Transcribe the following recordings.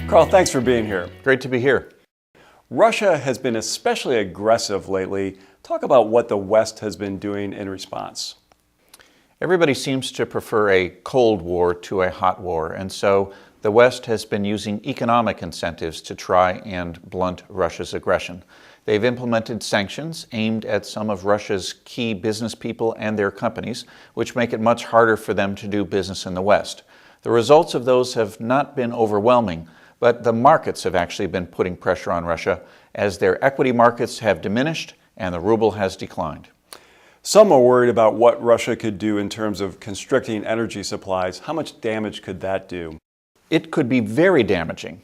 Carl, thanks for being here. Great to be here. Russia has been especially aggressive lately. Talk about what the West has been doing in response. Everybody seems to prefer a cold war to a hot war, and so the West has been using economic incentives to try and blunt Russia's aggression. They've implemented sanctions aimed at some of Russia's key business people and their companies, which make it much harder for them to do business in the West. The results of those have not been overwhelming, but the markets have actually been putting pressure on Russia as their equity markets have diminished and the ruble has declined. Some are worried about what Russia could do in terms of constricting energy supplies. How much damage could that do? It could be very damaging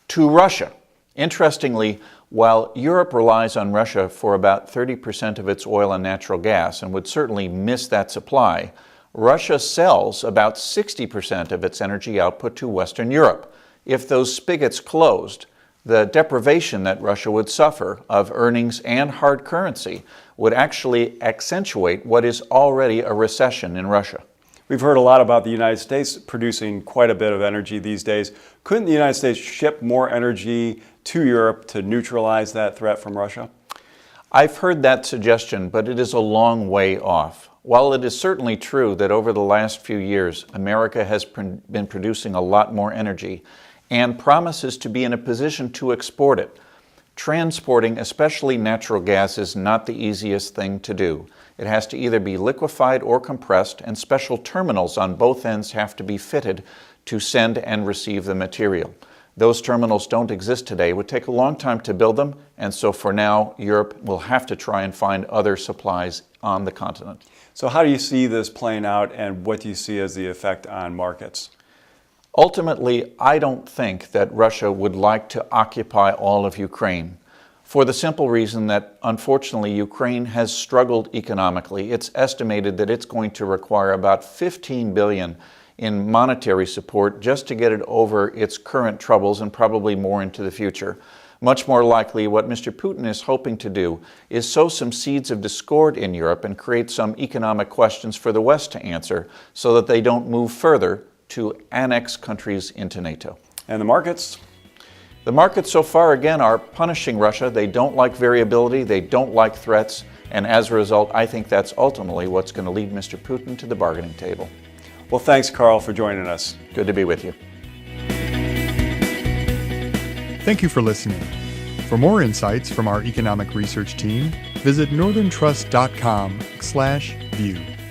to Russia. Interestingly, while Europe relies on Russia for about 30% of its oil and natural gas and would certainly miss that supply, Russia sells about 60% of its energy output to Western Europe. If those spigots closed, the deprivation that Russia would suffer of earnings and hard currency would actually accentuate what is already a recession in Russia. We've heard a lot about the United States producing quite a bit of energy these days. Couldn't the United States ship more energy to Europe to neutralize that threat from Russia? I've heard that suggestion, but it is a long way off. While it is certainly true that over the last few years, America has been producing a lot more energy and promises to be in a position to export it, transporting especially natural gas is not the easiest thing to do. It has to either be liquefied or compressed, and special terminals on both ends have to be fitted to send and receive the material. Those terminals don't exist today. It would take a long time to build them, and so for now, Europe will have to try and find other supplies on the continent. So how do you see this playing out, and what do you see as the effect on markets? Ultimately, I don't think that Russia would like to occupy all of Ukraine, for the simple reason that, unfortunately, Ukraine has struggled economically. It's estimated that it's going to require about $15 billion in monetary support just to get it over its current troubles and probably more into the future. Much more likely, what Mr. Putin is hoping to do is sow some seeds of discord in Europe and create some economic questions for the West to answer so that they don't move further to annex countries into NATO. And the markets? The markets so far, again, are punishing Russia. They don't like variability, they don't like threats, and as a result, I think that's ultimately what's going to lead Mr. Putin to the bargaining table. Well, thanks, Carl, for joining us. Good to be with you. Thank you for listening. For more insights from our economic research team, visit northerntrust.com/view.